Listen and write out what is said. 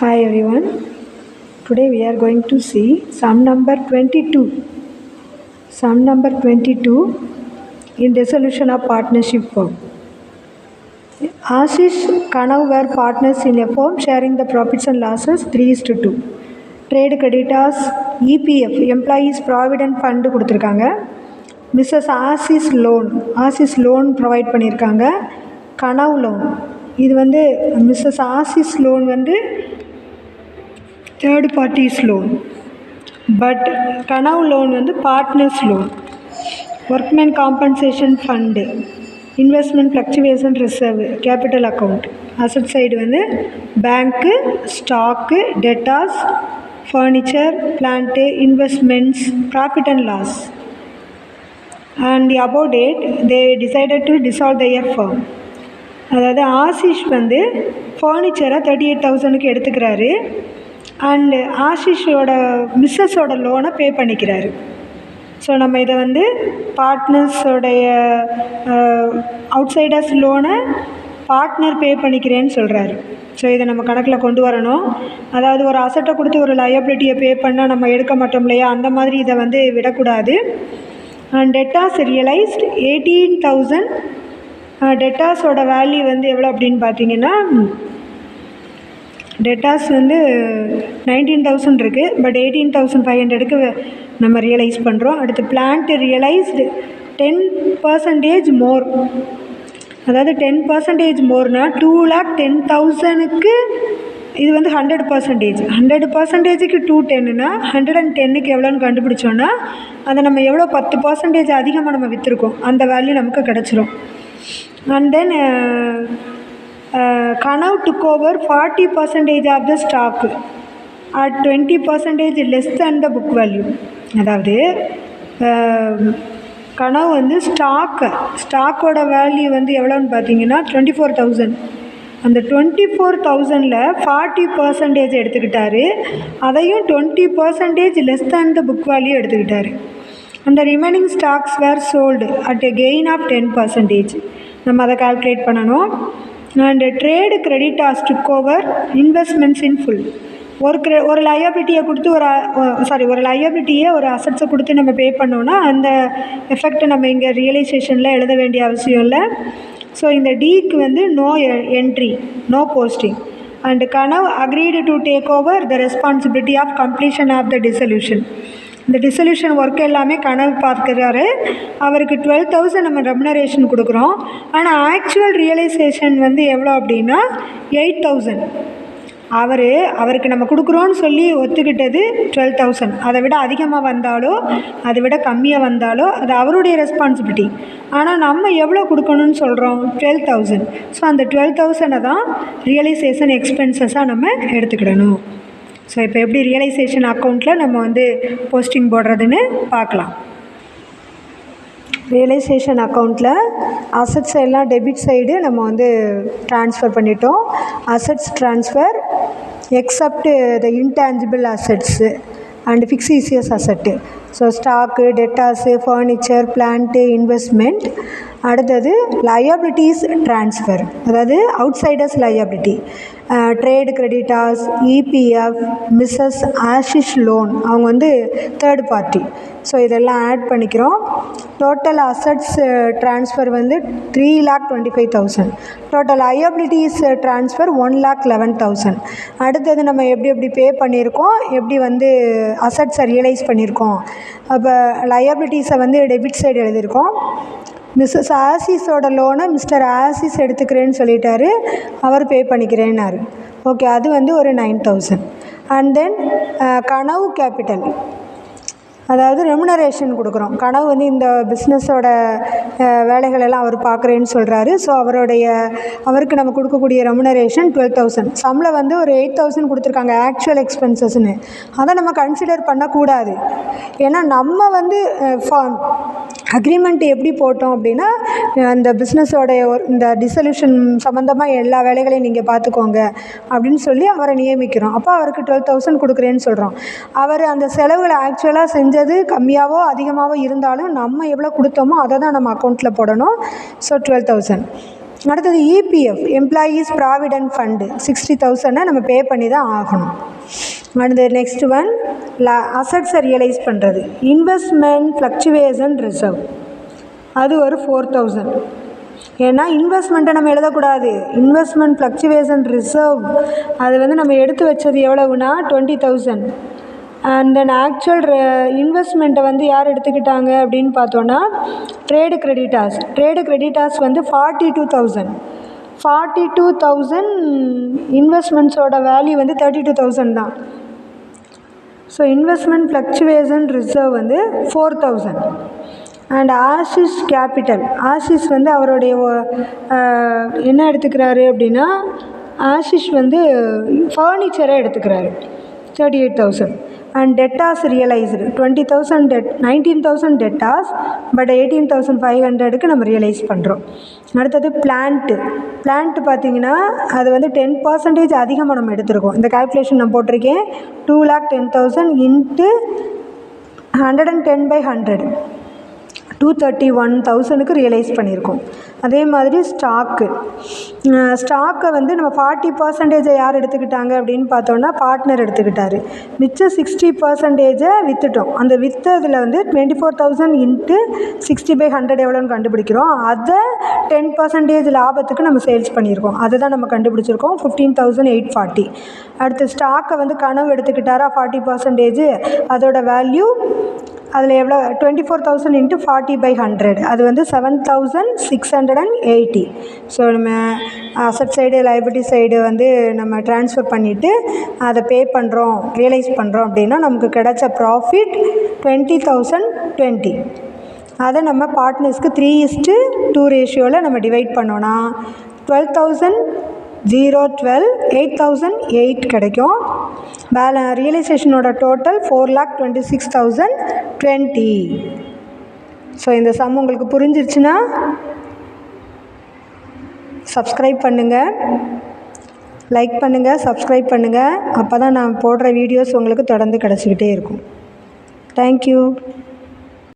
Hi everyone. Today we are going to see sum number 22. Sum number 22 in dissolution of partnership firm. Ashish Kanav were partners in a firm sharing the profits and losses 3:2. Trade creditors EPF Employees Provident Fund கொடுத்துருக்காங்க. Mrs Ashish loan provide பண்ணியிருக்காங்க. கனவு loan இது வந்து Mrs Ashish loan வந்து third parties loan, but கனவு loan வந்து partners loan. Workman compensation fund, investment fluctuation reserve, capital account. Asset side வந்து bank, stock, debtors, furniture, plant, investments, profit and loss. And the above date they decided to dissolve their firm. அதாவது ஆஷிஷ் வந்து ஃபர்னிச்சரை 38,000க்கு எடுத்துக்கிறாரு and ஆஷிஷோட மிஸ்ஸஸோட லோனை பே பண்ணிக்கிறாரு. So நம்ம இதை வந்து பார்ட்னர்ஸோடைய outsiders லோனை partner பே பண்ணிக்கிறேன்னு சொல்கிறாரு. ஸோ இதை நம்ம கணக்கில் கொண்டு வரணும். அதாவது ஒரு அசட்டை கொடுத்து ஒரு லயபிலிட்டியை பே பண்ணால் நம்ம எடுக்க மாட்டோம் இல்லையா, அந்த மாதிரி இதை வந்து விடக்கூடாது. And debtors realised 18,000. டெட்டாஸோட வேல்யூ வந்து எவ்வளோ அப்படின்னு பார்த்தீங்கன்னா, டெட்டாஸ் வந்து 19,000 இருக்குது, பட் 18,500க்கு நம்ம ரியலைஸ் பண்ணுறோம். அடுத்து பிளான்ட்டு ரியலைஸ்டு 10% மோர். அதாவது 10% மோர்னா 2,10,000க்கு இது வந்து 100%. 100%க்கு 210னா 110க்கு எவ்வளோன்னு கண்டுபிடிச்சோன்னா அதை நம்ம எவ்வளோ 10% அதிகமாக நம்ம விற்றுருக்கோம் அந்த வேல்யூ நமக்கு கிடச்சிரும். And then Kanav took over 40% of the stock at 20% less than the book value. அதாவது கனவு வந்து ஸ்டாக்கோட வேல்யூ வந்து எவ்வளோன்னு பார்த்தீங்கன்னா 24,000. அந்த 24,000ல் 40% எடுத்துக்கிட்டாரு, அதையும் 20% less than the book value எடுத்துக்கிட்டாரு. அந்த remaining stocks were sold at a gain of 10%. நம்ம அதை கால்குலேட் பண்ணணும். And trade creditors took over investments in full. ஒரு லயபிலிட்டியை கொடுத்து ஒரு லயபிலிட்டியை ஒரு அசட்ஸை கொடுத்து நம்ம பே பண்ணோன்னா அந்த எஃபெக்டை நம்ம இங்கே ரியலைசேஷனில் எழுத வேண்டிய அவசியம் இல்லை. ஸோ இந்த டிக்கு வந்து no entry, no posting. And கனவு agreed to take over the responsibility of completion of the dissolution. இந்த டிசல்யூஷன் ஒர்க் எல்லாமே கனவு பார்க்குறாரு. அவருக்கு 12,000 நம்ம ரெமுனரேஷன் கொடுக்குறோம். ஆனால் ஆக்சுவல் ரியலைசேஷன் வந்து எவ்வளோ அப்படின்னா 8,000. அவருக்கு நம்ம கொடுக்குறோன்னு சொல்லி ஒத்துக்கிட்டது 12,000. அதை விட அதிகமாக வந்தாலோ அதை விட கம்மியாக வந்தாலோ அது அவருடைய ரெஸ்பான்சிபிலிட்டி. ஆனால் நம்ம எவ்வளோ கொடுக்கணும்னு சொல்கிறோம், 12,000. ஸோ அந்த 12,000 தான் ரியலைசேஷன் எக்ஸ்பென்சஸாக நம்ம எடுத்துக்கிடணும். ஸோ இப்போ எப்படி ரியலைசேஷன் அக்கௌண்ட்டில் நம்ம வந்து போஸ்டிங் போடுறதுன்னு பார்க்கலாம். ரியலைசேஷன் அக்கௌண்ட்டில் அசட்ஸ் எல்லாம் டெபிட் சைடு நம்ம வந்து ட்ரான்ஸ்ஃபர் பண்ணிட்டோம். Assets transfer except the intangible assets and fictitious assets. So stock, debtors, furniture, plant, investment. அடுத்தது லயபிலிட்டிஸ் ட்ரான்ஸ்ஃபர், அதாவது outsiders liability. Trade creditors, EPF, Mrs Ashish loan, அவங்க வந்து தேர்ட் பார்ட்டி. ஸோ இதெல்லாம் add பண்ணிக்கிறோம். Total assets transfer வந்து 3,25,000. Total liabilities transfer 1,11,000. அடுத்தது நம்ம எப்படி பே பண்ணியிருக்கோம், எப்படி வந்து அசட்ஸை ரியலைஸ் பண்ணியிருக்கோம். அப்போ லயபிலிட்டிஸை வந்து டெபிட் சைடு எழுதியிருக்கோம். மிஸ்ஸஸ் ஆசிஸோட லோனை மிஸ்டர் ஆசிஸ் எடுத்துக்கிறேன்னு சொல்லிட்டாரு, அவர் பே பண்ணிக்கிறேன்னாரு. ஓகே, அது வந்து ஒரு 9,000. அண்ட் தென் கனவு கேபிட்டல், அதாவது ரெமுனரேஷன் கொடுக்குறோம். கனவு வந்து இந்த பிஸ்னஸோட வேலைகளெல்லாம் அவர் பார்க்குறேன்னு சொல்கிறாரு. ஸோ அவருக்கு நம்ம கொடுக்கக்கூடிய ரெமுனரேஷன் 12,000. சம்பளம் வந்து ஒரு 8,000 கொடுத்துருக்காங்க ஆக்சுவல் எக்ஸ்பென்சஸ்ன்னு. அதை நம்ம கன்சிடர் பண்ணக்கூடாது. ஏன்னா நம்ம வந்து அக்ரிமெண்ட் எப்படி போட்டோம் அப்படின்னா, அந்த பிஸ்னஸோடைய இந்த டிசல்யூஷன் சம்மந்தமாக எல்லா வேலைகளையும் நீங்கள் பார்த்துக்கோங்க அப்படின்னு சொல்லி அவரை நியமிக்கிறோம். அப்போ அவருக்கு 12,000 கொடுக்குறேன்னு சொல்கிறோம். அவர் அந்த செலவுகளை ஆக்சுவலாக செஞ்சது கம்மியாகவோ அதிகமாகவோ இருந்தாலும் நம்ம எவ்வளோ கொடுத்தோமோ அதை தான் நம்ம அக்கௌண்ட்டில் போடணும். ஸோ 12,000. அடுத்தது இபிஎஃப் எம்ப்ளாயீஸ் ப்ராவிடென்ட் ஃபண்டு 60,000 நம்ம பே பண்ணி தான் ஆகணும். அடுத்து நெக்ஸ்ட் ஒன் அசட்ஸை ரியலைஸ் பண்ணுறது இன்வெஸ்ட்மெண்ட் ஃப்ளக்சுவேஷன் ரிசர்வ் அது ஒரு 4,000. ஏன்னா இன்வெஸ்ட்மெண்ட்டை நம்ம எழுதக்கூடாது. இன்வெஸ்ட்மெண்ட் ஃப்ளக்சுவேஷன் ரிசர்வ் அது வந்து நம்ம எடுத்து வச்சது எவ்வளவுனா 20,000. அண்ட் தென் ஆக்சுவல் இன்வெஸ்ட்மெண்ட்டை வந்து யார் எடுத்துக்கிட்டாங்க அப்படின்னு பார்த்தோன்னா ட்ரேடு கிரெடிட்டார்ஸ் வந்து 42,000 இன்வெஸ்ட்மெண்ட்ஸோட வேல்யூ வந்து 32,000 தான். ஸோ இன்வெஸ்ட்மெண்ட் ஃப்ளக்சுவேஷன் ரிசர்வ் வந்து 4,000. அண்ட் ஆஷிஷ் கேபிட்டல் வந்து அவருடைய என்ன எடுத்துக்கிறாரு அப்படின்னா ஆஷிஷ் வந்து ஃபர்னிச்சரை எடுத்துக்கிறாரு 38,000. And debtors realized 19,000 debtors, but 18,500க்கு நம்ம ரியலைஸ் பண்ணுறோம். அடுத்தது பிளான்ட்டு பார்த்திங்கன்னா அது வந்து 10% அதிகமாக நம்ம எடுத்துருக்கோம். இந்த கால்குலேஷன் நான் போட்டிருக்கேன். 2,10,000 இன்ட்டு 110/100 231,000க்கு ரியலைஸ் பண்ணியிருக்கோம். அதே மாதிரி ஸ்டாக்கை வந்து நம்ம 40% யார் எடுத்துக்கிட்டாங்க அப்படின்னு பார்த்தோன்னா பார்ட்னர் எடுத்துக்கிட்டாரு. மிச்சம் 60% விற்றுட்டோம். அந்த விற்றதில் வந்து 24,000 இன்ட்டு 60/100 எவ்வளோன்னு கண்டுபிடிக்கிறோம். அதை 10% லாபத்துக்கு நம்ம சேல்ஸ் பண்ணியிருக்கோம். அதை தான் நம்ம கண்டுபிடிச்சிருக்கோம் 15,840. அடுத்து ஸ்டாக்கை வந்து கனவு எடுத்துக்கிட்டாரா 40%, அதோட வேல்யூ அதில் எவ்வளோ 24,000 இன்ட்டு 40/100 அது வந்து 7,680. ஸோ நம்ம அசட் சைடு லைபிலிட்டி சைடு வந்து நம்ம ட்ரான்ஸ்ஃபர் பண்ணிவிட்டு அதை பே பண்ணுறோம் ரியலைஸ் பண்ணுறோம் அப்படின்னா நமக்கு கிடைச்ச ப்ராஃபிட் 20,020. அதை நம்ம பார்ட்னர்ஸ்க்கு 3:2 ரேஷியோவில் நம்ம டிவைட் பண்ணோன்னா 12,012 8,008 கிடைக்கும். ரியலைசேஷனோட டோட்டல் 4,26,020. ஸோ இந்த சம் உங்களுக்கு புரிஞ்சிருச்சுன்னா சப்ஸ்கிரைப் பண்ணுங்கள், லைக் பண்ணுங்கள், சப்ஸ்கிரைப் பண்ணுங்கள். அப்போ தான் நான் போடுற வீடியோஸ் உங்களுக்கு தொடர்ந்து கிடச்சிக்கிட்டே இருக்கும். தேங்க்யூ.